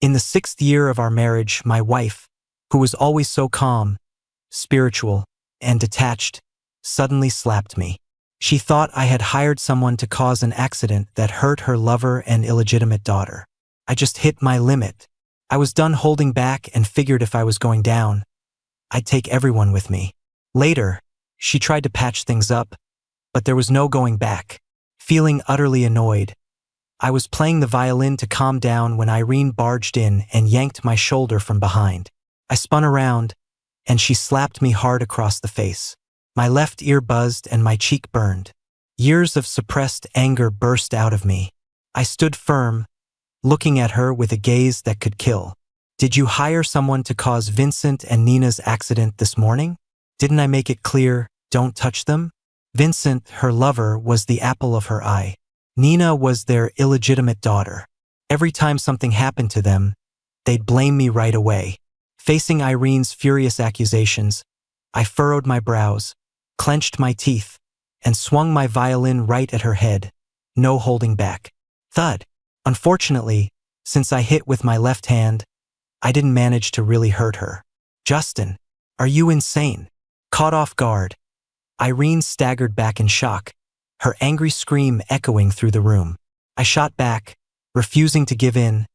In the 6th year of our marriage, my wife, who was always so calm, spiritual, and detached, suddenly slapped me. She thought I had hired someone to cause an accident that hurt her lover and illegitimate daughter. I just hit my limit. I was done holding back and figured if I was going down, I'd take everyone with me. Later, she tried to patch things up, but there was no going back. Feeling utterly annoyed, I was playing the violin to calm down when Irene barged in and yanked my shoulder from behind. I spun around, and she slapped me hard across the face. My left ear buzzed and my cheek burned. Years of suppressed anger burst out of me. I stood firm, looking at her with a gaze that could kill. Did you hire someone to cause Vincent and Nina's accident this morning? Didn't I make it clear, don't touch them? Vincent, her lover, was the apple of her eye. Nina was their illegitimate daughter. Every time something happened to them, they'd blame me right away. Facing Irene's furious accusations, I furrowed my brows, clenched my teeth, and swung my violin right at her head, no holding back. Thud. Unfortunately, since I hit with my left hand, I didn't manage to really hurt her. Justin, are you insane? Caught off guard, Irene staggered back in shock, her angry scream echoing through the room. I shot back, refusing to give in.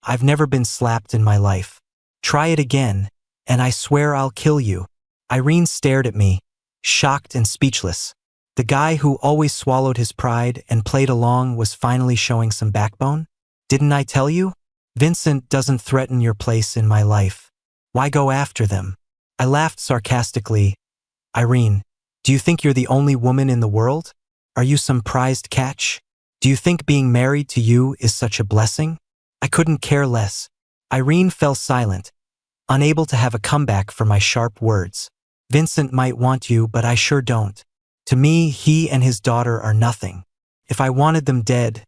I've never been slapped in my life. Try it again, and I swear I'll kill you. Irene stared at me, shocked and speechless. The guy who always swallowed his pride and played along was finally showing some backbone? Didn't I tell you? Vincent doesn't threaten your place in my life. Why go after them? I laughed sarcastically. Irene, do you think you're the only woman in the world? Are you some prized catch? Do you think being married to you is such a blessing? I couldn't care less. Irene fell silent, unable to have a comeback for my sharp words. Vincent might want you, but I sure don't. To me, he and his daughter are nothing. If I wanted them dead,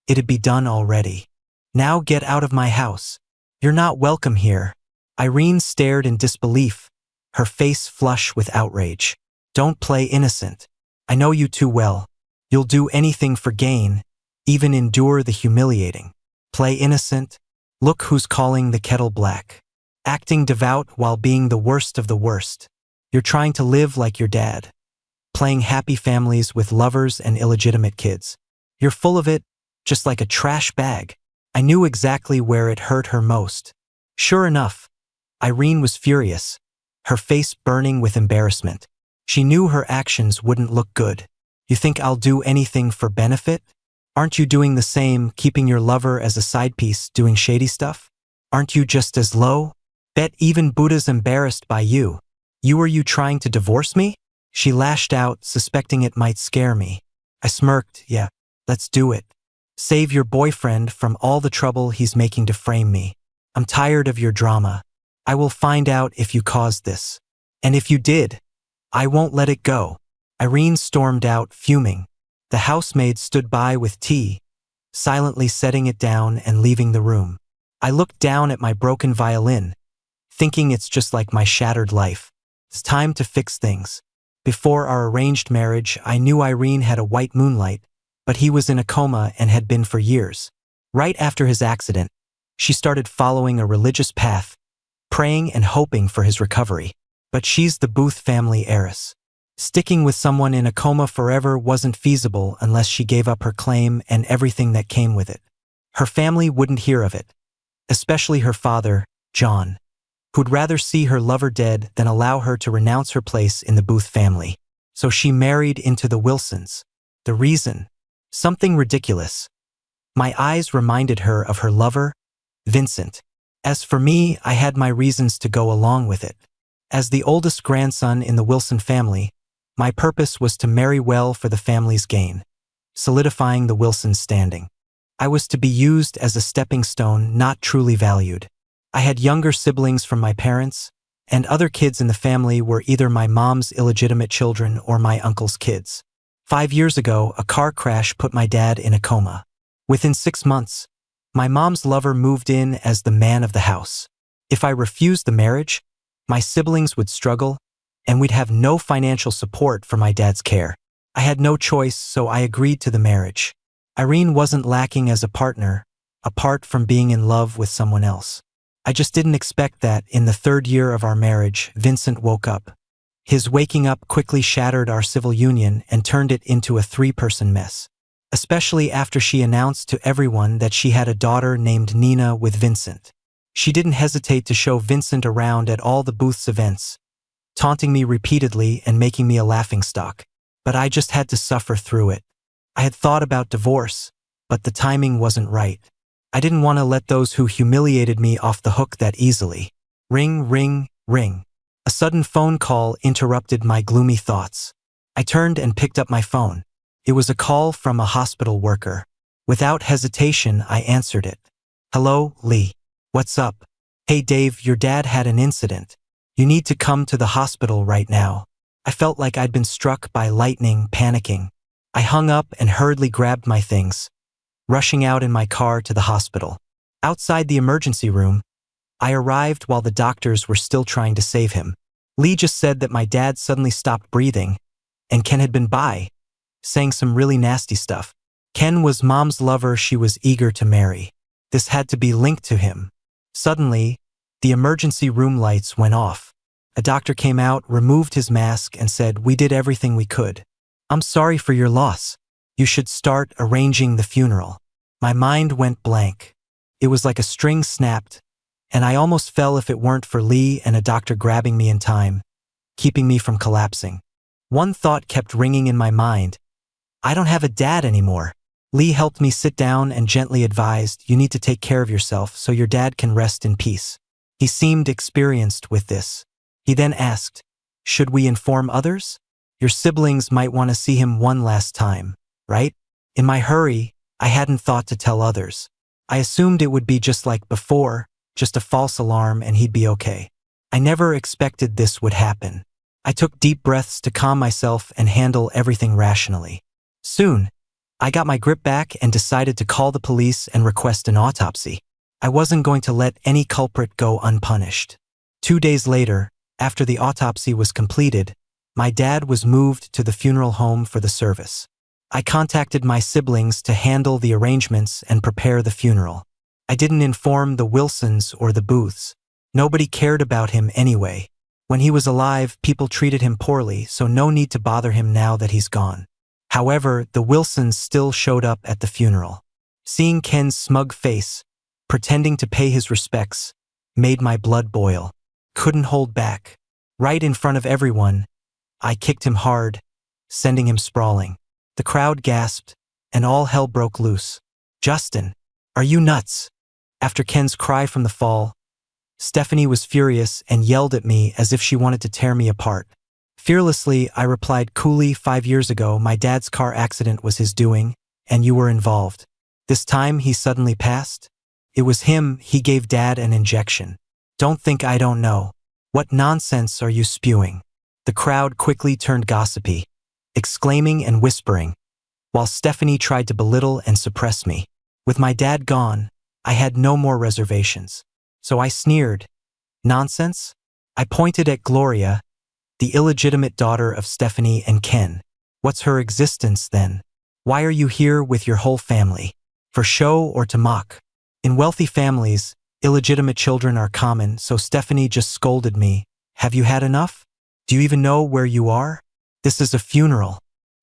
it'd be done already. Now get out of my house. You're not welcome here. Irene stared in disbelief, her face flush with outrage. Don't play innocent. I know you too well. You'll do anything for gain, even endure the humiliating. Play innocent? Look who's calling the kettle black. Acting devout while being the worst of the worst. You're trying to live like your dad. Playing happy families with lovers and illegitimate kids. You're full of it, just like a trash bag. I knew exactly where it hurt her most. Sure enough, Irene was furious, her face burning with embarrassment. She knew her actions wouldn't look good. You think I'll do anything for benefit? Aren't you doing the same, keeping your lover as a side piece, doing shady stuff? Aren't you just as low? Bet even Buddha's embarrassed by you. Are you trying to divorce me? She lashed out, suspecting it might scare me. I smirked. Yeah, let's do it. Save your boyfriend from all the trouble he's making to frame me. I'm tired of your drama. I will find out if you caused this. And if you did, I won't let it go. Irene stormed out, fuming. The housemaid stood by with tea, silently setting it down and leaving the room. I looked down at my broken violin, thinking it's just like my shattered life. It's time to fix things. Before our arranged marriage, I knew Irene had a white moonlight, but he was in a coma and had been for years. Right after his accident, she started following a religious path, praying and hoping for his recovery. But she's the Booth family heiress. Sticking with someone in a coma forever wasn't feasible unless she gave up her claim and everything that came with it. Her family wouldn't hear of it, especially her father, John, who'd rather see her lover dead than allow her to renounce her place in the Booth family. So she married into the Wilsons. The reason? Something ridiculous. My eyes reminded her of her lover, Vincent. As for me, I had my reasons to go along with it. As the oldest grandson in the Wilson family, my purpose was to marry well for the family's gain, solidifying the Wilsons' standing. I was to be used as a stepping stone, not truly valued. I had younger siblings from my parents, and other kids in the family were either my mom's illegitimate children or my uncle's kids. 5 years ago, a car crash put my dad in a coma. Within 6 months, my mom's lover moved in as the man of the house. If I refused the marriage, my siblings would struggle, and we'd have no financial support for my dad's care. I had no choice, so I agreed to the marriage. Irene wasn't lacking as a partner, apart from being in love with someone else. I just didn't expect that in the 3rd year of our marriage, Vincent woke up. His waking up quickly shattered our civil union and turned it into a 3-person mess. Especially after she announced to everyone that she had a daughter named Nina with Vincent. She didn't hesitate to show Vincent around at all the booth's events, taunting me repeatedly and making me a laughingstock. But I just had to suffer through it. I had thought about divorce, but the timing wasn't right. I didn't want to let those who humiliated me off the hook that easily. Ring, ring, ring. A sudden phone call interrupted my gloomy thoughts. I turned and picked up my phone. It was a call from a hospital worker. Without hesitation, I answered it. Hello, Lee. What's up? Hey Dave, your dad had an incident. You need to come to the hospital right now. I felt like I'd been struck by lightning, panicking. I hung up and hurriedly grabbed my things, rushing out in my car to the hospital. Outside the emergency room, I arrived while the doctors were still trying to save him. Lee just said that my dad suddenly stopped breathing, and Ken had been by, saying some really nasty stuff. Ken was Mom's lover she was eager to marry. This had to be linked to him. Suddenly, the emergency room lights went off. A doctor came out, removed his mask, and said, "We did everything we could. I'm sorry for your loss. You should start arranging the funeral." My mind went blank. It was like a string snapped, and I almost fell if it weren't for Lee and a doctor grabbing me in time, keeping me from collapsing. One thought kept ringing in my mind. I don't have a dad anymore. Lee helped me sit down and gently advised, "You need to take care of yourself so your dad can rest in peace." He seemed experienced with this. He then asked, "Should we inform others? Your siblings might want to see him one last time, right?" In my hurry, I hadn't thought to tell others. I assumed it would be just like before, just a false alarm and he'd be okay. I never expected this would happen. I took deep breaths to calm myself and handle everything rationally. Soon, I got my grip back and decided to call the police and request an autopsy. I wasn't going to let any culprit go unpunished. 2 days later, after the autopsy was completed, my dad was moved to the funeral home for the service. I contacted my siblings to handle the arrangements and prepare the funeral. I didn't inform the Wilsons or the Booths. Nobody cared about him anyway. When he was alive, people treated him poorly, so no need to bother him now that he's gone. However, the Wilsons still showed up at the funeral. Seeing Ken's smug face, pretending to pay his respects, made my blood boil. Couldn't hold back. Right in front of everyone, I kicked him hard, sending him sprawling. The crowd gasped, and all hell broke loose. "Justin, are you nuts?" After Ken's cry from the fall, Stephanie was furious and yelled at me as if she wanted to tear me apart. Fearlessly, I replied coolly, 5 years ago, my dad's car accident was his doing, and you were involved. This time he suddenly passed? It was him, he gave Dad an injection. Don't think I don't know. What nonsense are you spewing? The crowd quickly turned gossipy, exclaiming and whispering, while Stephanie tried to belittle and suppress me. With my dad gone, I had no more reservations. So I sneered. Nonsense? I pointed at Gloria, the illegitimate daughter of Stephanie and Ken. What's her existence then? Why are you here with your whole family? For show or to mock? In wealthy families, illegitimate children are common, so Stephanie just scolded me. Have you had enough? Do you even know where you are? This is a funeral.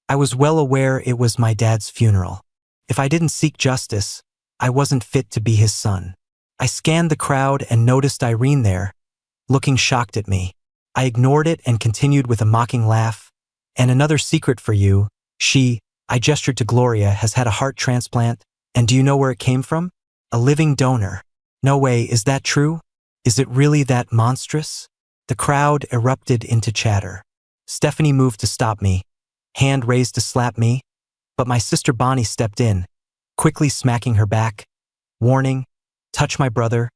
I was well aware it was my dad's funeral. If I didn't seek justice, I wasn't fit to be his son. I scanned the crowd and noticed Irene there, looking shocked at me. I ignored it and continued with a mocking laugh. And another secret for you, I gestured to Gloria, has had a heart transplant. And do you know where it came from? A living donor. No way, is that true? Is it really that monstrous? The crowd erupted into chatter. Stephanie moved to stop me, hand raised to slap me, but my sister Bonnie stepped in, quickly smacking her back, warning, touch my brother,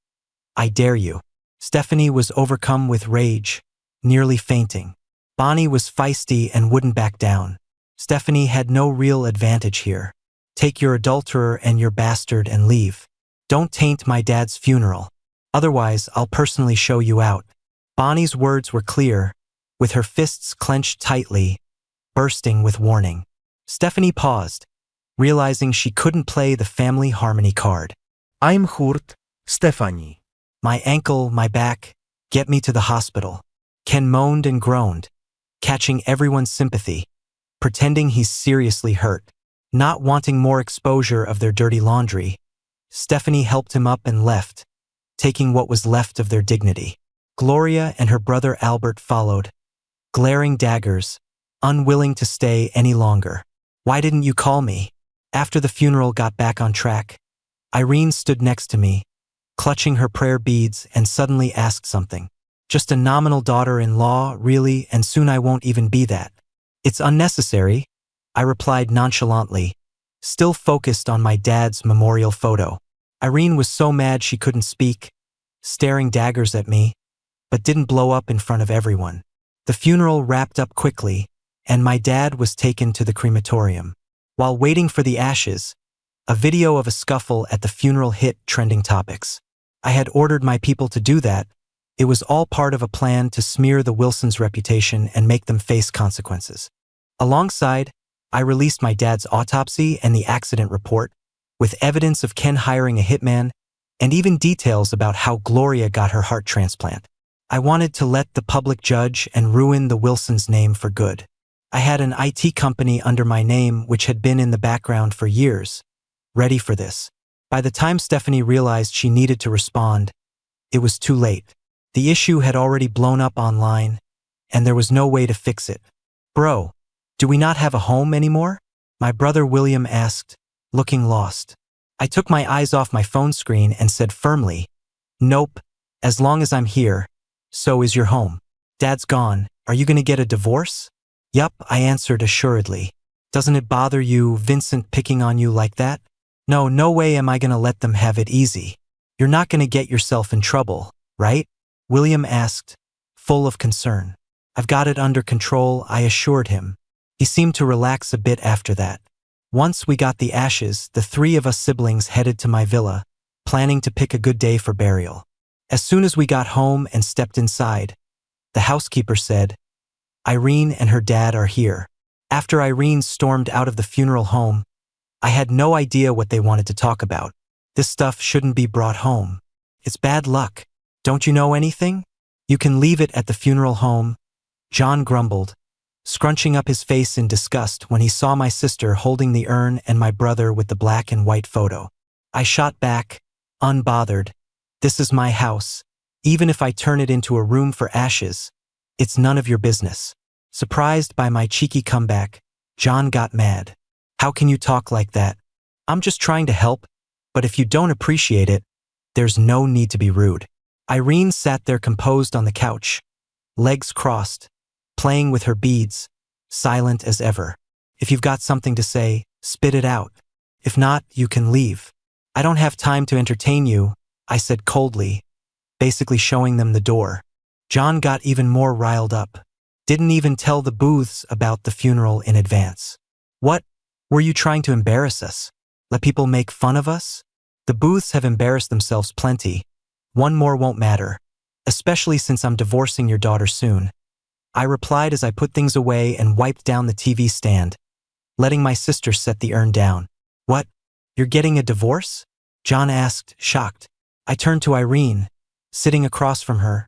I dare you. Stephanie was overcome with rage, nearly fainting. Bonnie was feisty and wouldn't back down. Stephanie had no real advantage here. Take your adulterer and your bastard and leave. Don't taint my dad's funeral. Otherwise, I'll personally show you out. Bonnie's words were clear, with her fists clenched tightly, bursting with warning. Stephanie paused, realizing she couldn't play the family harmony card. I'm hurt, Stephanie. My ankle, my back, get me to the hospital. Ken moaned and groaned, catching everyone's sympathy, pretending he's seriously hurt. Not wanting more exposure of their dirty laundry, Stephanie helped him up and left, taking what was left of their dignity. Gloria and her brother Albert followed, glaring daggers, unwilling to stay any longer. Why didn't you call me? After the funeral got back on track, Irene stood next to me, clutching her prayer beads, and suddenly asked something. Just a nominal daughter-in-law, really, and soon I won't even be that. It's unnecessary, I replied nonchalantly, still focused on my dad's memorial photo. Irene was so mad she couldn't speak, staring daggers at me, but didn't blow up in front of everyone. The funeral wrapped up quickly, and my dad was taken to the crematorium. While waiting for the ashes, a video of a scuffle at the funeral hit trending topics. I had ordered my people to do that. It was all part of a plan to smear the Wilsons' reputation and make them face consequences. Alongside, I released my dad's autopsy and the accident report, with evidence of Ken hiring a hitman, and even details about how Gloria got her heart transplant. I wanted to let the public judge and ruin the Wilsons' name for good. I had an IT company under my name which had been in the background for years, ready for this. By the time Stephanie realized she needed to respond, it was too late. The issue had already blown up online, and there was no way to fix it. Bro, do we not have a home anymore? My brother William asked, looking lost. I took my eyes off my phone screen and said firmly, nope, as long as I'm here, so is your home. Dad's gone, are you gonna get a divorce? Yup, I answered assuredly. Doesn't it bother you, Vincent picking on you like that? No way am I gonna let them have it easy. You're not gonna get yourself in trouble, right? William asked, full of concern. I've got it under control, I assured him. He seemed to relax a bit after that. Once we got the ashes, the three of us siblings headed to my villa, planning to pick a good day for burial. As soon as we got home and stepped inside, the housekeeper said, Irene and her dad are here. After Irene stormed out of the funeral home, I had no idea what they wanted to talk about. This stuff shouldn't be brought home. It's bad luck. Don't you know anything? You can leave it at the funeral home, John grumbled, scrunching up his face in disgust when he saw my sister holding the urn and my brother with the black and white photo. I shot back, unbothered. This is my house. Even if I turn it into a room for ashes, it's none of your business. Surprised by my cheeky comeback, John got mad. How can you talk like that? I'm just trying to help, but if you don't appreciate it, there's no need to be rude. Irene sat there composed on the couch, legs crossed, playing with her beads, silent as ever. If you've got something to say, spit it out. If not, you can leave. I don't have time to entertain you, I said coldly, basically showing them the door. John got even more riled up. Didn't even tell the Booths about the funeral in advance. What? Were you trying to embarrass us? Let people make fun of us? The Booths have embarrassed themselves plenty. One more won't matter, especially since I'm divorcing your daughter soon. I replied as I put things away and wiped down the TV stand, letting my sister set the urn down. What? You're getting a divorce? John asked, shocked. I turned to Irene, sitting across from her.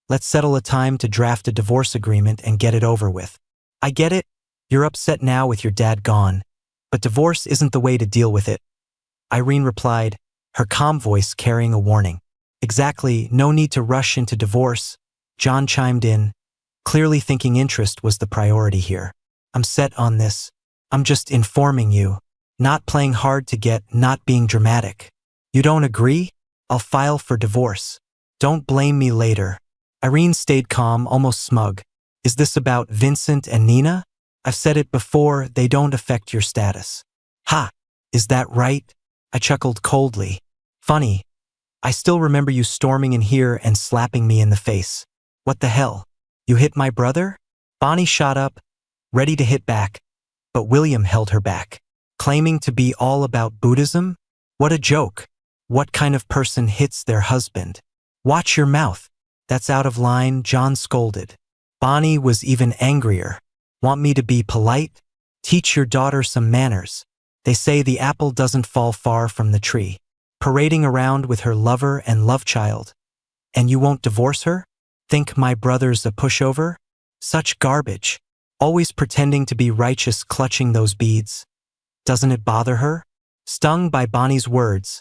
Let's settle a time to draft a divorce agreement and get it over with. I get it. You're upset now with your dad gone, but divorce isn't the way to deal with it. Irene replied, her calm voice carrying a warning. Exactly, no need to rush into divorce, John chimed in, clearly thinking interest was the priority here. I'm set on this. I'm just informing you. Not playing hard to get, not being dramatic. You don't agree? I'll file for divorce. Don't blame me later. Irene stayed calm, almost smug. Is this about Vincent and Nina? I've said it before, they don't affect your status. Ha! Is that right? I chuckled coldly. Funny. I still remember you storming in here and slapping me in the face. What the hell? You hit my brother? Bonnie shot up, ready to hit back, but William held her back. Claiming to be all about Buddhism? What a joke. What kind of person hits their husband? Watch your mouth. That's out of line, John scolded. Bonnie was even angrier. Want me to be polite? Teach your daughter some manners. They say the apple doesn't fall far from the tree. parading around with her lover and love child. And you won't divorce her? Think my brother's a pushover? Such garbage. Always pretending to be righteous, clutching those beads. Doesn't it bother her? Stung by Bonnie's words,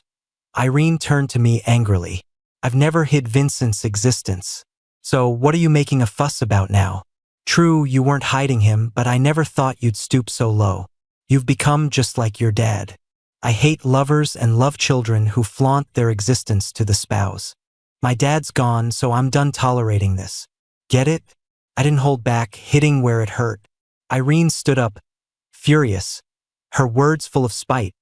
Irene turned to me angrily. I've never hid Vincent's existence. So what are you making a fuss about now? True, you weren't hiding him, but I never thought you'd stoop so low. You've become just like your dad. I hate lovers and love children who flaunt their existence to the spouse. My dad's gone, so I'm done tolerating this. Get it? I didn't hold back, hitting where it hurt. Irene stood up, furious, her words full of spite.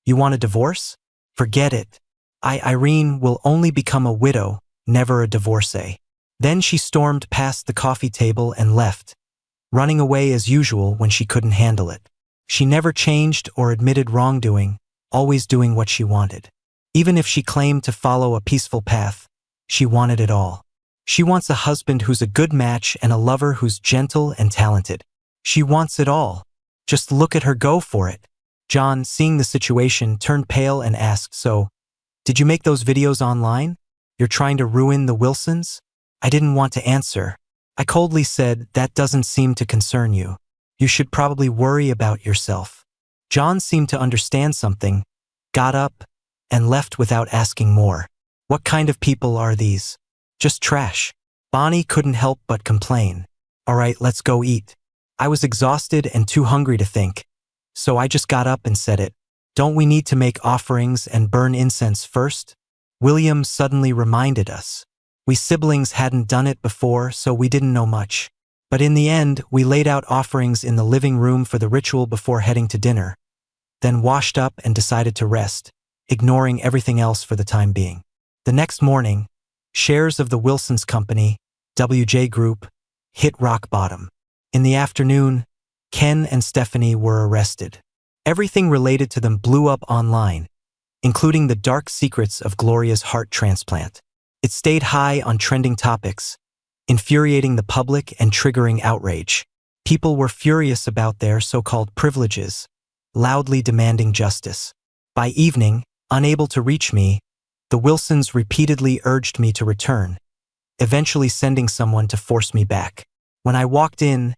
You want a divorce? Forget it. Irene, will only become a widow, never a divorcee. Then she stormed past the coffee table and left, running away as usual when she couldn't handle it. She never changed or admitted wrongdoing, always doing what she wanted. Even if she claimed to follow a peaceful path, she wanted it all. She wants a husband who's a good match and a lover who's gentle and talented. She wants it all. Just look at her go for it. John, seeing the situation, turned pale and asked, So, did you make those videos online? You're trying to ruin the Wilsons? I didn't want to answer. I coldly said, That doesn't seem to concern you. You should probably worry about yourself. John seemed to understand something, got up, and left without asking more. What kind of people are these? Just trash. Bonnie couldn't help but complain. All right, let's go eat. I was exhausted and too hungry to think, so I just got up and said it. Don't we need to make offerings and burn incense first? William suddenly reminded us. We siblings hadn't done it before, so we didn't know much. But in the end, we laid out offerings in the living room for the ritual before heading to dinner, then washed up and decided to rest, ignoring everything else for the time being. The next morning, shares of the Wilsons Company, WJ Group, hit rock bottom. In the afternoon, Ken and Stephanie were arrested. Everything related to them blew up online, including the dark secrets of Gloria's heart transplant. It stayed high on trending topics, infuriating the public and triggering outrage. People were furious about their so-called privileges, loudly demanding justice. By evening, unable to reach me, the Wilsons repeatedly urged me to return, eventually sending someone to force me back. When I walked in,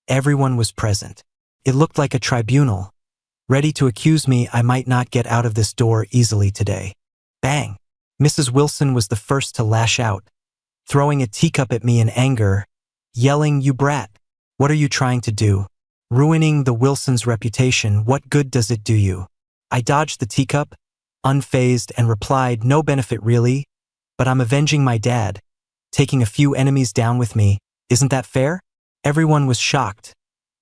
everyone was present. It looked like a tribunal, ready to accuse me. I might not get out of this door easily today. Bang! Mrs. Wilson was the first to lash out, throwing a teacup at me in anger, yelling, You brat! What are you trying to do? Ruining the Wilsons' reputation, what good does it do you? I dodged the teacup, unfazed, and replied, No benefit really, but I'm avenging my dad, taking a few enemies down with me. Isn't that fair? Everyone was shocked,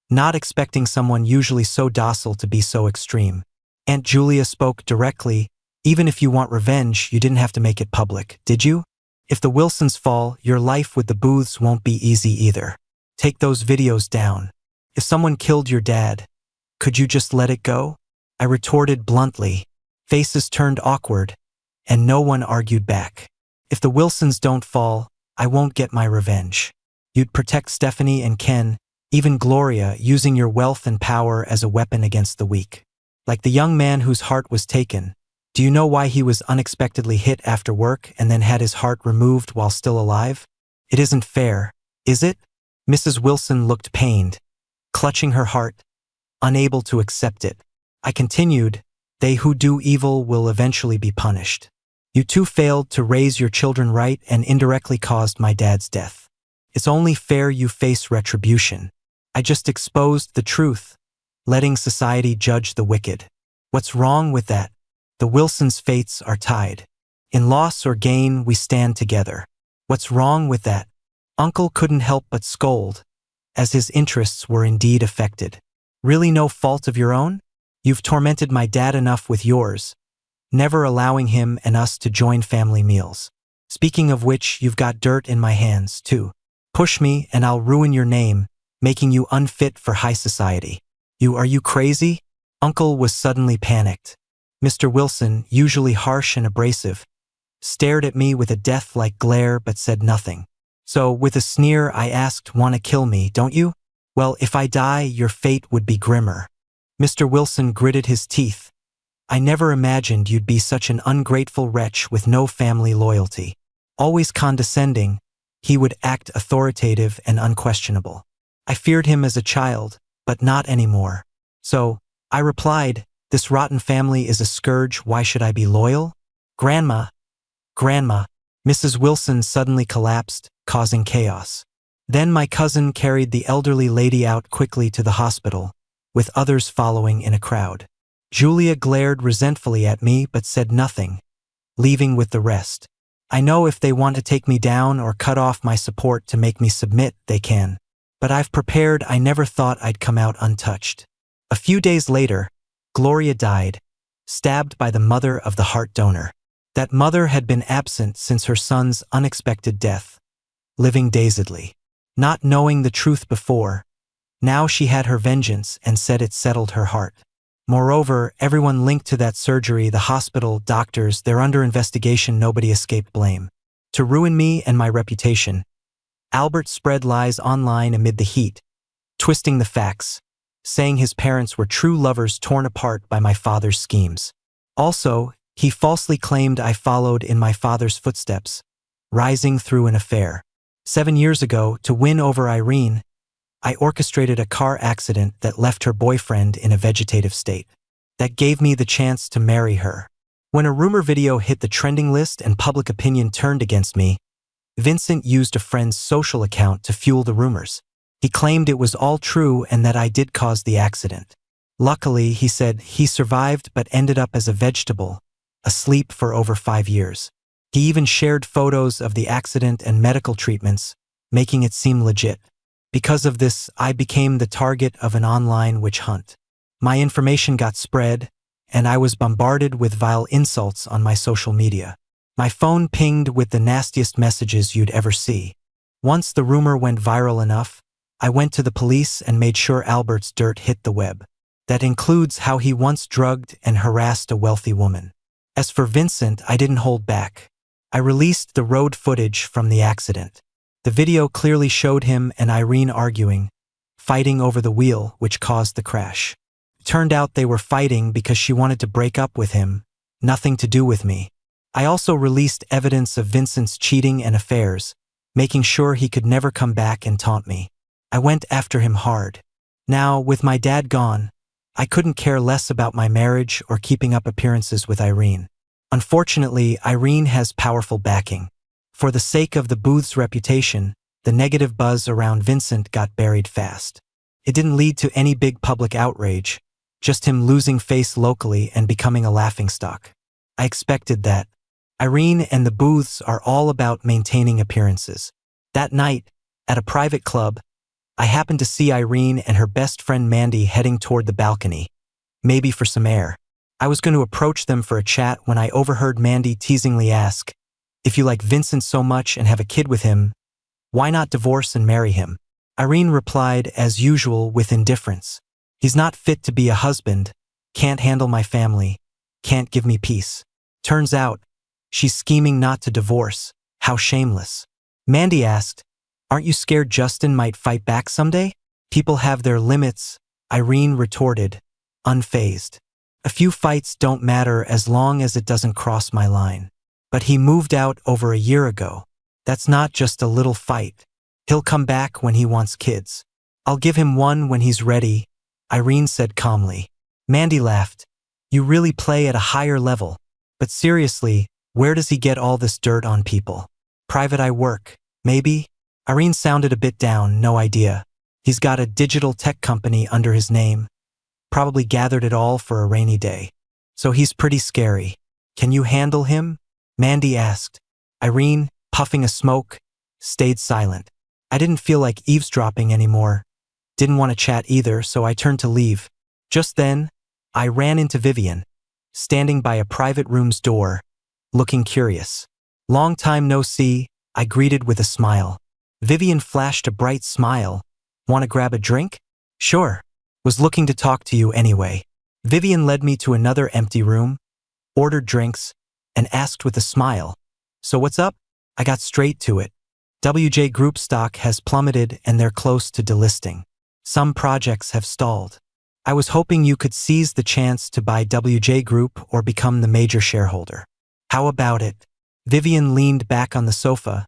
not expecting someone usually so docile to be so extreme. Aunt Julia spoke directly. Even if you want revenge, you didn't have to make it public, did you? If the Wilsons fall, your life with the Booths won't be easy either. Take those videos down. If someone killed your dad, could you just let it go? I retorted bluntly. Faces turned awkward, and no one argued back. If the Wilsons don't fall, I won't get my revenge. You'd protect Stephanie and Ken, even Gloria, using your wealth and power as a weapon against the weak. Like the young man whose heart was taken. Do you know why he was unexpectedly hit after work and then had his heart removed while still alive? It isn't fair, is it? Mrs. Wilson looked pained, clutching her heart, unable to accept it. I continued, They who do evil will eventually be punished. You two failed to raise your children right and indirectly caused my dad's death. It's only fair you face retribution. I just exposed the truth, letting society judge the wicked. What's wrong with that? The Wilsons' fates are tied. In loss or gain, we stand together. What's wrong with that? Uncle couldn't help but scold, as his interests were indeed affected. Really no fault of your own? You've tormented my dad enough with yours, never allowing him and us to join family meals. Speaking of which, you've got dirt in my hands, too. Push me and I'll ruin your name, making you unfit for high society. Are you crazy? Uncle was suddenly panicked. Mr. Wilson, usually harsh and abrasive, stared at me with a death-like glare but said nothing. So, with a sneer, I asked, Want to kill me, don't you? Well, if I die, your fate would be grimmer. Mr. Wilson gritted his teeth. I never imagined you'd be such an ungrateful wretch with no family loyalty. Always condescending, he would act authoritative and unquestionable. I feared him as a child, but not anymore. So, I replied, this rotten family is a scourge, why should I be loyal? Grandma, Grandma, Mrs. Wilson suddenly collapsed, causing chaos. Then my cousin carried the elderly lady out quickly to the hospital, with others following in a crowd. Julia glared resentfully at me but said nothing, leaving with the rest. I know if they want to take me down or cut off my support to make me submit, they can. But I've prepared. I never thought I'd come out untouched. A few days later, Gloria died, stabbed by the mother of the heart donor. That mother had been absent since her son's unexpected death, living dazedly. Not knowing the truth before, now she had her vengeance and said it settled her heart. Moreover, everyone linked to that surgery, the hospital, doctors, they're under investigation, nobody escaped blame. To ruin me and my reputation, Albert spread lies online amid the heat, twisting the facts, saying his parents were true lovers torn apart by my father's schemes. Also, he falsely claimed I followed in my father's footsteps, rising through an affair. 7 years ago, to win over Irene, I orchestrated a car accident that left her boyfriend in a vegetative state. That gave me the chance to marry her. When a rumor video hit the trending list and public opinion turned against me, Vincent used a friend's social account to fuel the rumors. He claimed it was all true and that I did cause the accident. Luckily, he said, he survived but ended up as a vegetable, asleep for over 5 years. He even shared photos of the accident and medical treatments, making it seem legit. Because of this, I became the target of an online witch hunt. My information got spread, and I was bombarded with vile insults on my social media. My phone pinged with the nastiest messages you'd ever see. Once the rumor went viral enough, I went to the police and made sure Albert's dirt hit the web. That includes how he once drugged and harassed a wealthy woman. As for Vincent, I didn't hold back. I released the road footage from the accident. The video clearly showed him and Irene arguing, fighting over the wheel, which caused the crash. It turned out they were fighting because she wanted to break up with him, nothing to do with me. I also released evidence of Vincent's cheating and affairs, making sure he could never come back and taunt me. I went after him hard. Now, with my dad gone, I couldn't care less about my marriage or keeping up appearances with Irene. Unfortunately, Irene has powerful backing. For the sake of the booth's reputation, the negative buzz around Vincent got buried fast. It didn't lead to any big public outrage, just him losing face locally and becoming a laughingstock. I expected that. Irene and the booths are all about maintaining appearances. That night, at a private club, I happened to see Irene and her best friend Mandy heading toward the balcony, maybe for some air. I was going to approach them for a chat when I overheard Mandy teasingly ask, if you like Vincent so much and have a kid with him, why not divorce and marry him? Irene replied, as usual, with indifference. He's not fit to be a husband, can't handle my family, can't give me peace. Turns out, she's scheming not to divorce. How shameless. Mandy asked, aren't you scared Justin might fight back someday? People have their limits, Irene retorted, unfazed. A few fights don't matter as long as it doesn't cross my line. But he moved out over a year ago. That's not just a little fight. He'll come back when he wants kids. I'll give him one when he's ready, Irene said calmly. Mandy laughed. You really play at a higher level. But seriously, where does he get all this dirt on people? Private eye work, maybe? Irene sounded a bit down, no idea. He's got a digital tech company under his name. Probably gathered it all for a rainy day. So he's pretty scary. Can you handle him? Mandy asked. Irene, puffing a smoke, stayed silent. I didn't feel like eavesdropping anymore. Didn't want to chat either, so I turned to leave. Just then, I ran into Vivian, standing by a private room's door, looking curious. Long time no see, I greeted with a smile. Vivian flashed a bright smile. Want to grab a drink? Sure. Was looking to talk to you anyway. Vivian led me to another empty room, ordered drinks, and asked with a smile, so what's up? I got straight to it. WJ Group stock has plummeted and they're close to delisting. Some projects have stalled. I was hoping you could seize the chance to buy WJ Group or become the major shareholder. How about it? Vivian leaned back on the sofa,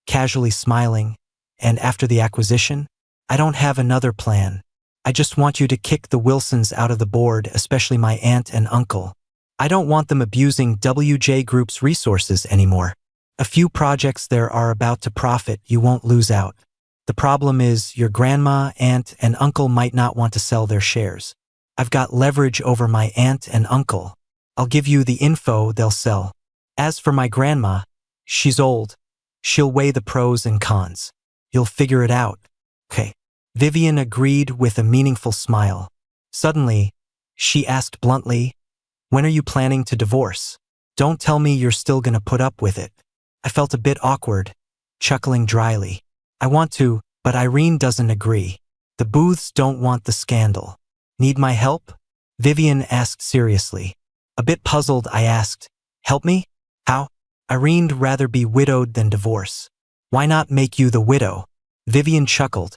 casually smiling, and after the acquisition, I don't have another plan. I just want you to kick the Wilsons out of the board, especially my aunt and uncle. I don't want them abusing WJ Group's resources anymore. A few projects there are about to profit, you won't lose out. The problem is your grandma, aunt, and uncle might not want to sell their shares. I've got leverage over my aunt and uncle. I'll give you the info they'll sell. As for my grandma, she's old. She'll weigh the pros and cons. You'll figure it out. Okay. Vivian agreed with a meaningful smile. Suddenly, she asked bluntly, when are you planning to divorce? Don't tell me you're still gonna put up with it. I felt a bit awkward, chuckling dryly. I want to, but Irene doesn't agree. The Booths don't want the scandal. Need my help? Vivian asked seriously. A bit puzzled, I asked, help me? How? Irene'd rather be widowed than divorce. Why not make you the widow? Vivian chuckled,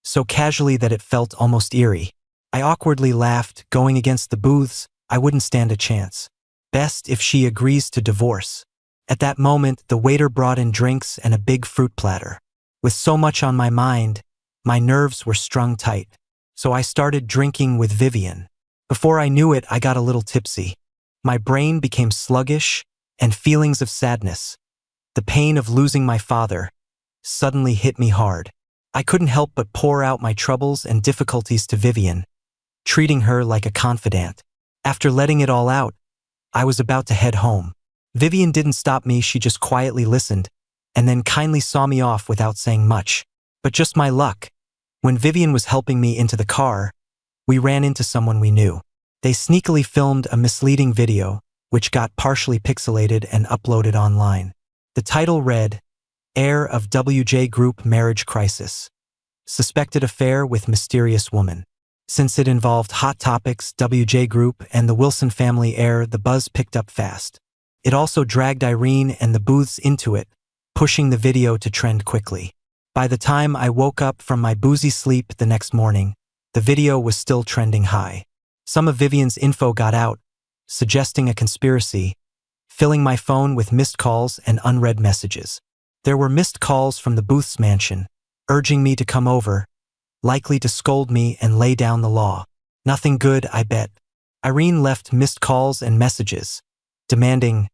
so casually that it felt almost eerie. I awkwardly laughed, going against the Booths, I wouldn't stand a chance. Best if she agrees to divorce. At that moment, the waiter brought in drinks and a big fruit platter. With so much on my mind, my nerves were strung tight. So I started drinking with Vivian. Before I knew it, I got a little tipsy. My brain became sluggish, and feelings of sadness, the pain of losing my father, suddenly hit me hard. I couldn't help but pour out my troubles and difficulties to Vivian, treating her like a confidant. After letting it all out, I was about to head home. Vivian didn't stop me, she just quietly listened, and then kindly saw me off without saying much. But just my luck. When Vivian was helping me into the car, we ran into someone we knew. They sneakily filmed a misleading video, which got partially pixelated and uploaded online. The title read, Heir of WJ Group Marriage Crisis. Suspected affair with mysterious woman. Since it involved Hot Topics, WJ Group, and the Wilson family heir, the buzz picked up fast. It also dragged Irene and the Booths into it, pushing the video to trend quickly. By the time I woke up from my boozy sleep the next morning, the video was still trending high. Some of Vivian's info got out, suggesting a conspiracy, filling my phone with missed calls and unread messages. There were missed calls from the Booths mansion, urging me to come over, likely to scold me and lay down the law. Nothing good, I bet. Irene left missed calls and messages, demanding,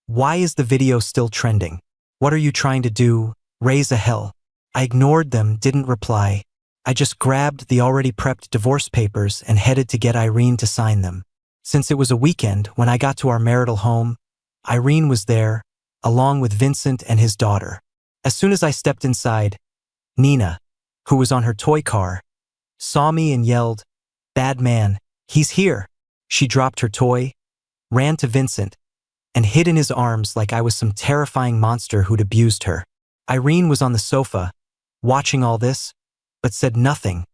why is the video still trending? What are you trying to do? Raise a hell. I ignored them, didn't reply. I just grabbed the already prepped divorce papers and headed to get Irene to sign them. Since it was a weekend, when I got to our marital home, Irene was there, along with Vincent and his daughter. As soon as I stepped inside, Nina, who was on her toy car, saw me and yelled, bad man, he's here. She dropped her toy, ran to Vincent, and hid in his arms like I was some terrifying monster who'd abused her. Irene was on the sofa, watching all this, but said nothing,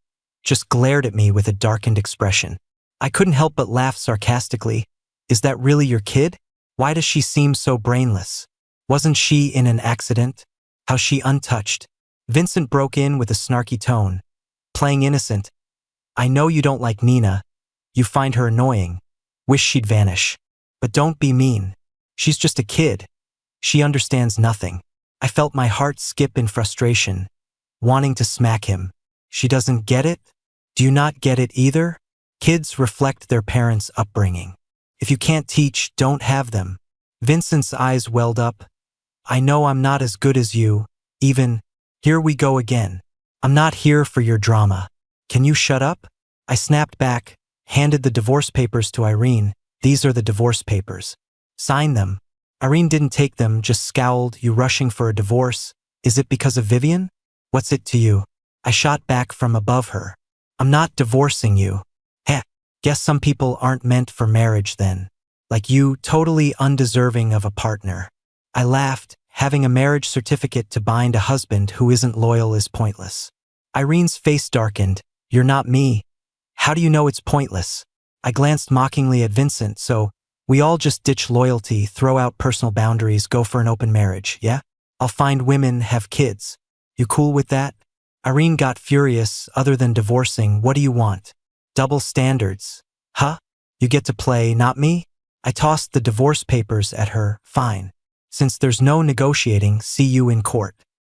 just glared at me with a darkened expression. I couldn't help but laugh sarcastically. Is that really your kid? Why does she seem so brainless? Wasn't she in an accident? How's she untouched? Vincent broke in with a snarky tone, playing innocent. I know you don't like Nina. You find her annoying. Wish she'd vanish. But don't be mean. She's just a kid. She understands nothing. I felt my heart skip in frustration, wanting to smack him. She doesn't get it? Do you not get it either? Kids reflect their parents' upbringing. If you can't teach, don't have them. Vincent's eyes welled up. I know I'm not as good as you, even. Here we go again. I'm not here for your drama. Can you shut up? I snapped back, handed the divorce papers to Irene. These are the divorce papers. Sign them. Irene didn't take them, just scowled. You rushing for a divorce? Is it because of Vivian? What's it to you? I shot back from above her. I'm not divorcing you. Heh, guess some people aren't meant for marriage then. Like you, totally undeserving of a partner. I laughed. Having a marriage certificate to bind a husband who isn't loyal is pointless. Irene's face darkened. You're not me. How do you know it's pointless? I glanced mockingly at Vincent. So, we all just ditch loyalty, throw out personal boundaries, go for an open marriage, yeah? I'll find women, have kids. You cool with that? Irene got furious. Other than divorcing, what do you want? Double standards. Huh? You get to play, not me? I tossed the divorce papers at her. Fine. Since there's no negotiating, see you in court.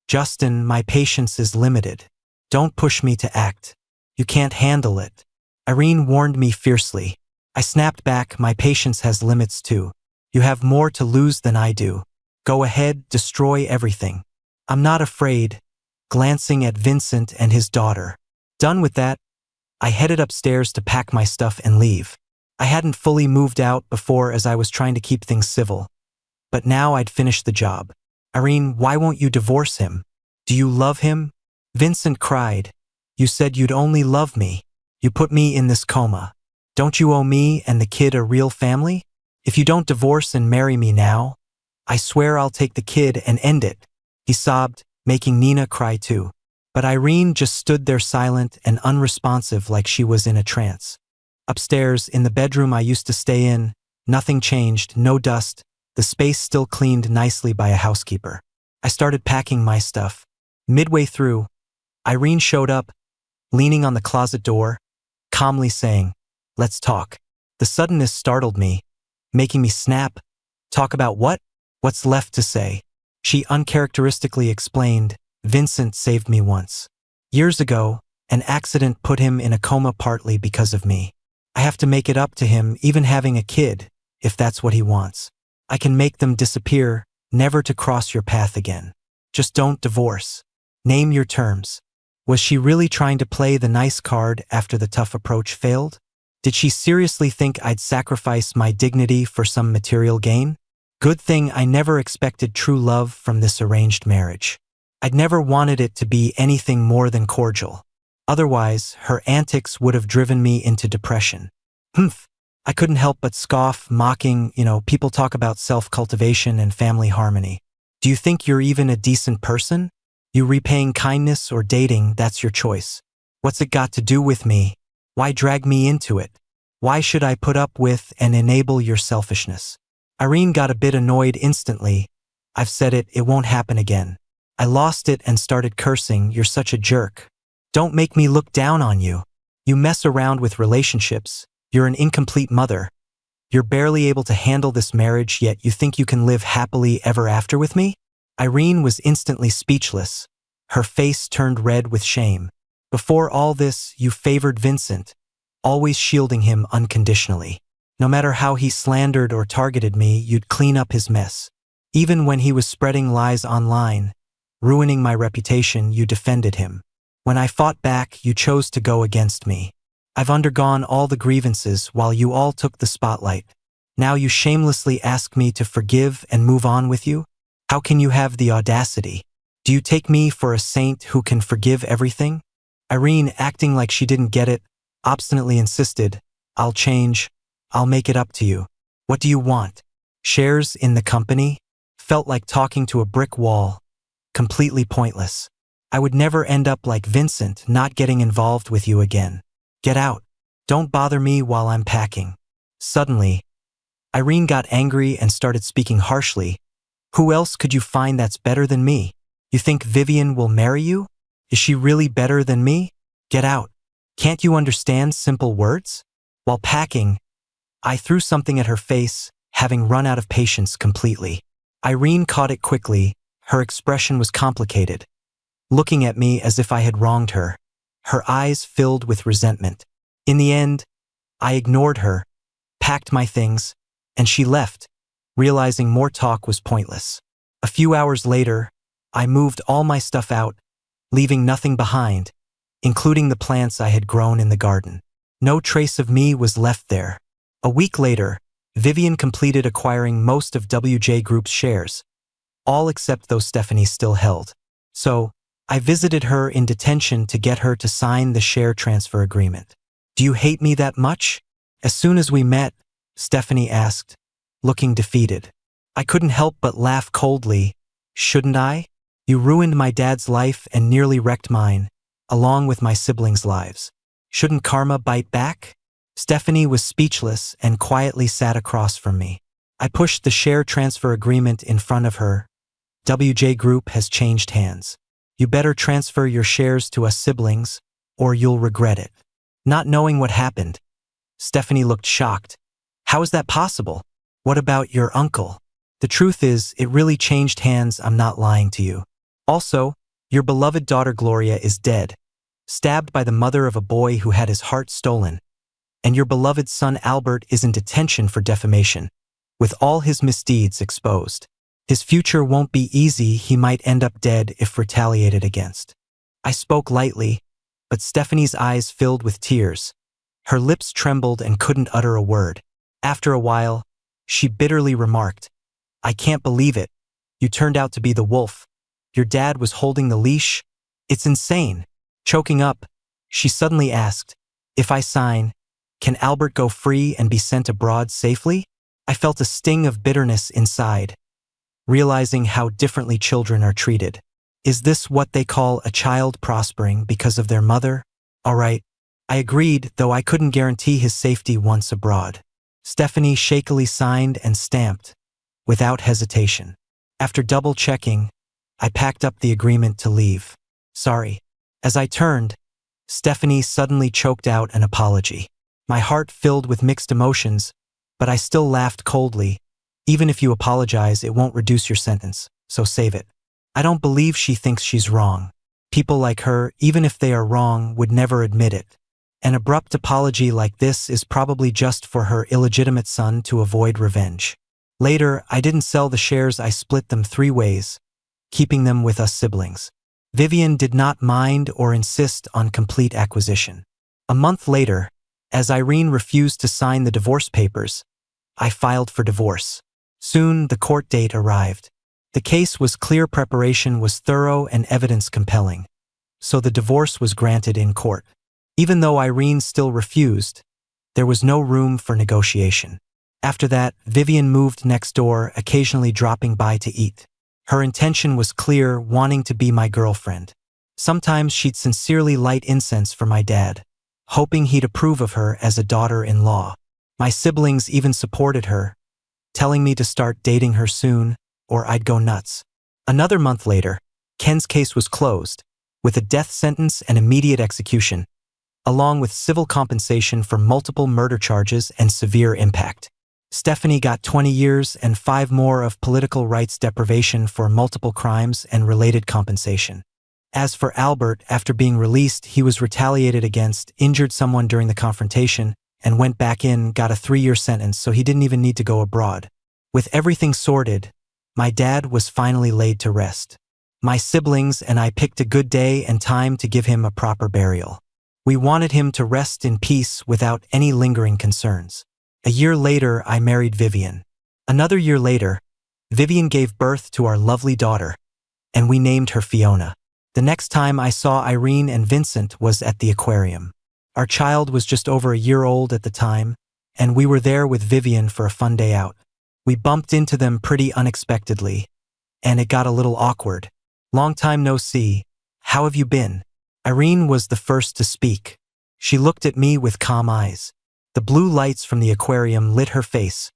Justin, my patience is limited. Don't push me to act. You can't handle it. Irene warned me fiercely. I snapped back, my patience has limits too. You have more to lose than I do. Go ahead, destroy everything. I'm not afraid. Glancing at Vincent and his daughter. Done with that, I headed upstairs to pack my stuff and leave. I hadn't fully moved out before as I was trying to keep things civil. But now I'd finished the job. Irene, why won't you divorce him? Do you love him? Vincent cried. You said you'd only love me. You put me in this coma. Don't you owe me and the kid a real family? If you don't divorce and marry me now, I swear I'll take the kid and end it. He sobbed, making Nina cry too. But Irene just stood there silent and unresponsive like she was in a trance. Upstairs, in the bedroom I used to stay in, nothing changed, no dust, the space still cleaned nicely by a housekeeper. I started packing my stuff. Midway through, Irene showed up, leaning on the closet door, calmly saying, "Let's talk." The suddenness startled me, making me snap. Talk about what? What's left to say? She uncharacteristically explained, Vincent saved me once. Years ago, an accident put him in a coma partly because of me. I have to make it up to him, even having a kid, if that's what he wants. I can make them disappear, never to cross your path again. Just don't divorce. Name your terms. Was she really trying to play the nice card after the tough approach failed? Did she seriously think I'd sacrifice my dignity for some material gain? Good thing I never expected true love from this arranged marriage. I'd never wanted it to be anything more than cordial. Otherwise, her antics would have driven me into depression. Humph. I couldn't help but scoff, mocking, people talk about self-cultivation and family harmony. Do you think you're even a decent person? You repaying kindness or dating, that's your choice. What's it got to do with me? Why drag me into it? Why should I put up with and enable your selfishness? Irene got a bit annoyed instantly. I've said it, it won't happen again. I lost it and started cursing, you're such a jerk. Don't make me look down on you. You mess around with relationships. You're an incomplete mother. You're barely able to handle this marriage, yet you think you can live happily ever after with me? Irene was instantly speechless. Her face turned red with shame. Before all this, you favored Vincent, always shielding him unconditionally. No matter how he slandered or targeted me, you'd clean up his mess. Even when he was spreading lies online, ruining my reputation, you defended him. When I fought back, you chose to go against me. I've undergone all the grievances while you all took the spotlight. Now you shamelessly ask me to forgive and move on with you? How can you have the audacity? Do you take me for a saint who can forgive everything? Irene, acting like she didn't get it, obstinately insisted, I'll change. I'll make it up to you. What do you want? Shares in the company? Felt like talking to a brick wall. Completely pointless. I would never end up like Vincent, not getting involved with you again. Get out. Don't bother me while I'm packing. Suddenly, Irene got angry and started speaking harshly. Who else could you find that's better than me? You think Vivian will marry you? Is she really better than me? Get out. Can't you understand simple words? While packing, I threw something at her face, having run out of patience completely. Irene caught it quickly. Her expression was complicated, looking at me as if I had wronged her. Her eyes filled with resentment. In the end, I ignored her, packed my things, and she left, realizing more talk was pointless. A few hours later, I moved all my stuff out, leaving nothing behind, including the plants I had grown in the garden. No trace of me was left there. A week later, Vivian completed acquiring most of WJ Group's shares, all except those Stephanie still held. So, I visited her in detention to get her to sign the share transfer agreement. Do you hate me that much? As soon as we met, Stephanie asked, looking defeated. I couldn't help but laugh coldly. Shouldn't I? You ruined my dad's life and nearly wrecked mine, along with my siblings' lives. Shouldn't karma bite back? Stephanie was speechless and quietly sat across from me. I pushed the share transfer agreement in front of her. WJ Group has changed hands. You better transfer your shares to us siblings, or you'll regret it. Not knowing what happened, Stephanie looked shocked. How is that possible? What about your uncle? The truth is, it really changed hands, I'm not lying to you. Also, your beloved daughter Gloria is dead, stabbed by the mother of a boy who had his heart stolen. And your beloved son Albert is in detention for defamation, with all his misdeeds exposed. His future won't be easy, he might end up dead if retaliated against. I spoke lightly, but Stephanie's eyes filled with tears. Her lips trembled and couldn't utter a word. After a while, she bitterly remarked, I can't believe it. You turned out to be the wolf. Your dad was holding the leash. It's insane. Choking up, she suddenly asked, if I sign, can Albert go free and be sent abroad safely? I felt a sting of bitterness inside, realizing how differently children are treated. Is this what they call a child prospering because of their mother? All right. I agreed, though I couldn't guarantee his safety once abroad. Stephanie shakily signed and stamped, without hesitation. After double-checking, I packed up the agreement to leave. Sorry. As I turned, Stephanie suddenly choked out an apology. My heart filled with mixed emotions, but I still laughed coldly. Even if you apologize, it won't reduce your sentence, so save it. I don't believe she thinks she's wrong. People like her, even if they are wrong, would never admit it. An abrupt apology like this is probably just for her illegitimate son to avoid revenge. Later, I didn't sell the shares, I split them 3 ways, keeping them with us siblings. Vivian did not mind or insist on complete acquisition. A month later, as Irene refused to sign the divorce papers, I filed for divorce. Soon, the court date arrived. The case was clear, preparation was thorough, and evidence compelling. So the divorce was granted in court. Even though Irene still refused, there was no room for negotiation. After that, Vivian moved next door, occasionally dropping by to eat. Her intention was clear, wanting to be my girlfriend. Sometimes she'd sincerely light incense for my dad, hoping he'd approve of her as a daughter-in-law. My siblings even supported her, telling me to start dating her soon, or I'd go nuts. Another month later, Ken's case was closed, with a death sentence and immediate execution, along with civil compensation for multiple murder charges and severe impact. Stephanie got 20 years and 5 more of political rights deprivation for multiple crimes and related compensation. As for Albert, after being released, he was retaliated against, injured someone during the confrontation, and went back in, got a 3-year sentence, so he didn't even need to go abroad. With everything sorted, my dad was finally laid to rest. My siblings and I picked a good day and time to give him a proper burial. We wanted him to rest in peace without any lingering concerns. A year later, I married Vivian. Another year later, Vivian gave birth to our lovely daughter, and we named her Fiona. The next time I saw Irene and Vincent was at the aquarium. Our child was just over a year old at the time, and we were there with Vivian for a fun day out. We bumped into them pretty unexpectedly, and it got a little awkward. Long time no see. How have you been? Irene was the first to speak. She looked at me with calm eyes. The blue lights from the aquarium lit her face,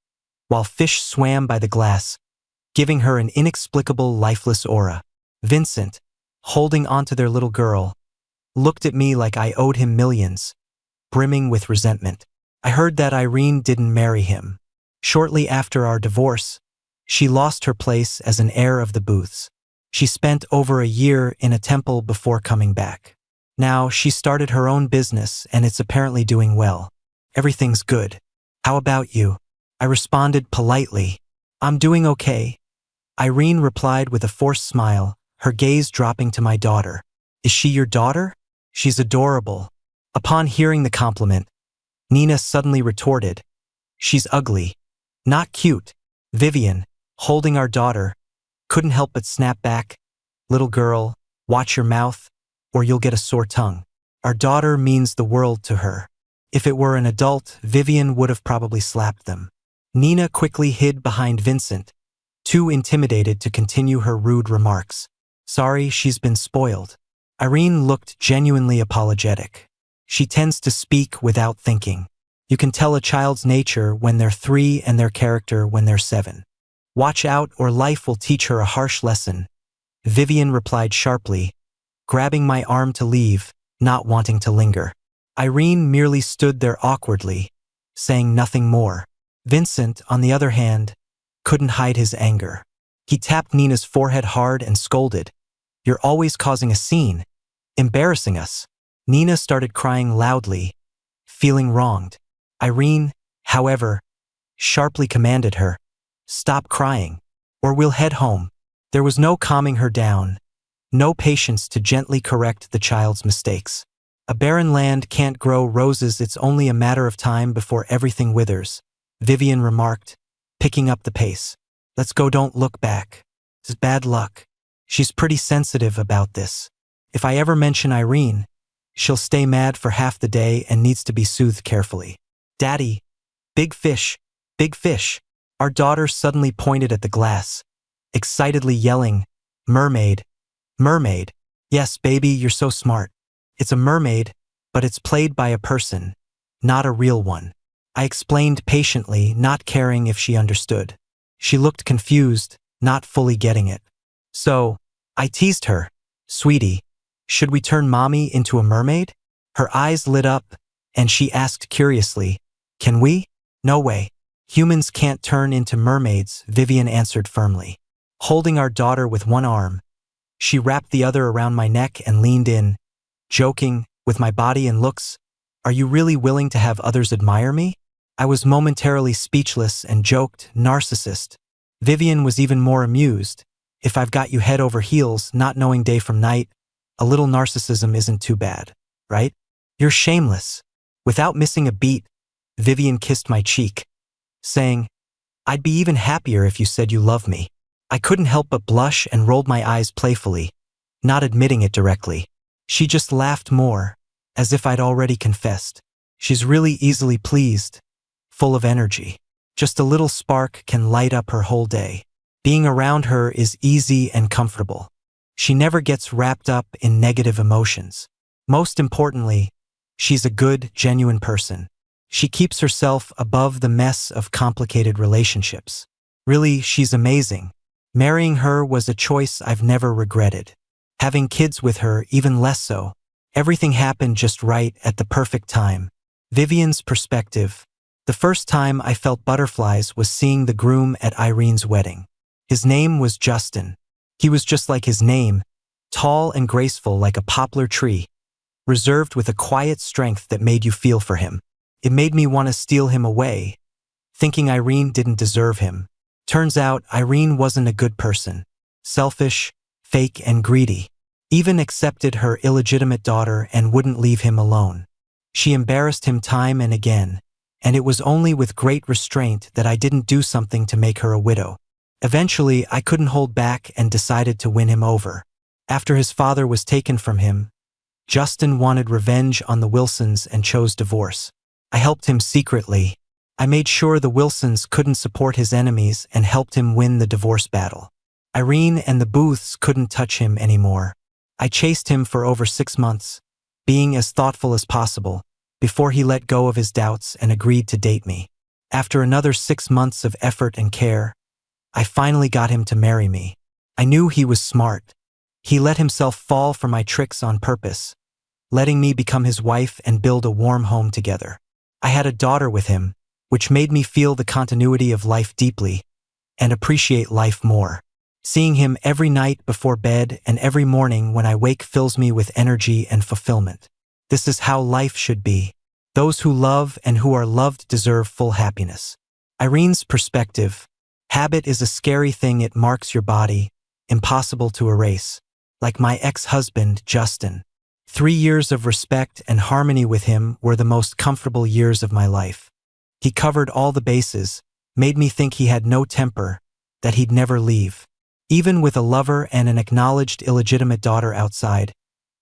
while fish swam by the glass, giving her an inexplicable, lifeless aura. Vincent, holding onto their little girl, looked at me like I owed him millions, brimming with resentment. I heard that Irene didn't marry him. Shortly after our divorce, she lost her place as an heir of the Booths. She spent over a year in a temple before coming back. Now she started her own business and it's apparently doing well. Everything's good. How about you? I responded politely. I'm doing okay. Irene replied with a forced smile, her gaze dropping to my daughter. Is she your daughter? She's adorable. Upon hearing the compliment, Nina suddenly retorted, she's ugly. Not cute. Vivian, holding our daughter, couldn't help but snap back. Little girl, watch your mouth, or you'll get a sore tongue. Our daughter means the world to her. If it were an adult, Vivian would have probably slapped them. Nina quickly hid behind Vincent, too intimidated to continue her rude remarks. Sorry, she's been spoiled. Irene looked genuinely apologetic. She tends to speak without thinking. You can tell a child's nature when they're 3 and their character when they're 7. Watch out or life will teach her a harsh lesson. Vivian replied sharply, grabbing my arm to leave, not wanting to linger. Irene merely stood there awkwardly, saying nothing more. Vincent, on the other hand, couldn't hide his anger. He tapped Nina's forehead hard and scolded, "You're always causing a scene, embarrassing us." Nina started crying loudly, feeling wronged. Irene, however, sharply commanded her, "Stop crying, or we'll head home." There was no calming her down, no patience to gently correct the child's mistakes. A barren land can't grow roses, it's only a matter of time before everything withers, Vivian remarked, picking up the pace. "Let's go, don't look back. It's bad luck. She's pretty sensitive about this. If I ever mention Irene, she'll stay mad for half the day and needs to be soothed carefully." "Daddy, big fish, big fish." Our daughter suddenly pointed at the glass, excitedly yelling, "Mermaid, mermaid." "Yes, baby, you're so smart. It's a mermaid, but it's played by a person, not a real one." I explained patiently, not caring if she understood. She looked confused, not fully getting it. So, I teased her, "Sweetie, should we turn mommy into a mermaid?" Her eyes lit up, and she asked curiously, "Can we?" "No way. Humans can't turn into mermaids," Vivian answered firmly. Holding our daughter with one arm, she wrapped the other around my neck and leaned in, joking, "With my body and looks, are you really willing to have others admire me?" I was momentarily speechless and joked, "Narcissist." Vivian was even more amused. "If I've got you head over heels, not knowing day from night, a little narcissism isn't too bad, right? You're shameless." Without missing a beat, Vivian kissed my cheek, saying, "I'd be even happier if you said you love me." I couldn't help but blush and rolled my eyes playfully, not admitting it directly. She just laughed more, as if I'd already confessed. She's really easily pleased, full of energy. Just a little spark can light up her whole day. Being around her is easy and comfortable. She never gets wrapped up in negative emotions. Most importantly, she's a good, genuine person. She keeps herself above the mess of complicated relationships. Really, she's amazing. Marrying her was a choice I've never regretted. Having kids with her, even less so. Everything happened just right at the perfect time. Vivian's perspective. The first time I felt butterflies was seeing the groom at Irene's wedding. His name was Justin. He was just like his name, tall and graceful like a poplar tree, reserved with a quiet strength that made you feel for him. It made me want to steal him away, thinking Irene didn't deserve him. Turns out Irene wasn't a good person. Selfish, fake, and greedy. Even accepted her illegitimate daughter and wouldn't leave him alone. She embarrassed him time and again, and it was only with great restraint that I didn't do something to make her a widow. Eventually, I couldn't hold back and decided to win him over. After his father was taken from him, Justin wanted revenge on the Wilsons and chose divorce. I helped him secretly. I made sure the Wilsons couldn't support his enemies and helped him win the divorce battle. Irene and the Booths couldn't touch him anymore. I chased him for over 6 months, being as thoughtful as possible, before he let go of his doubts and agreed to date me. After another 6 months of effort and care, I finally got him to marry me. I knew he was smart. He let himself fall for my tricks on purpose, letting me become his wife and build a warm home together. I had a daughter with him, which made me feel the continuity of life deeply and appreciate life more. Seeing him every night before bed and every morning when I wake fills me with energy and fulfillment. This is how life should be. Those who love and who are loved deserve full happiness. Irene's perspective. Habit is a scary thing. It marks your body, impossible to erase. Like my ex-husband, Justin. 3 years of respect and harmony with him were the most comfortable years of my life. He covered all the bases, made me think he had no temper, that he'd never leave. Even with a lover and an acknowledged illegitimate daughter outside,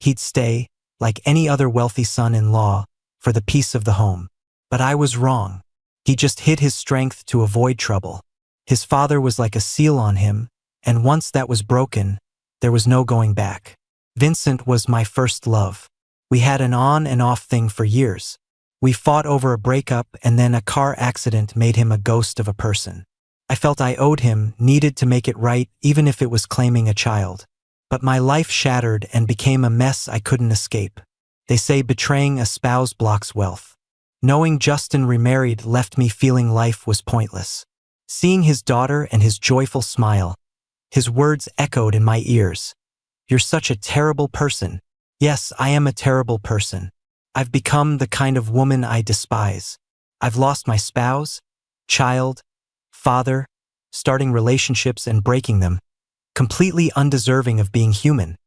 he'd stay, like any other wealthy son-in-law, for the peace of the home. But I was wrong. He just hid his strength to avoid trouble. His father was like a seal on him, and once that was broken, there was no going back. Vincent was my first love. We had an on and off thing for years. We fought over a breakup, and then a car accident made him a ghost of a person. I felt I owed him, needed to make it right, even if it was claiming a child. But my life shattered and became a mess I couldn't escape. They say betraying a spouse blocks wealth. Knowing Justin remarried left me feeling life was pointless. Seeing his daughter and his joyful smile, his words echoed in my ears. You're such a terrible person. Yes, I am a terrible person. I've become the kind of woman I despise. I've lost my spouse, child, father, starting relationships and breaking them, completely undeserving of being human.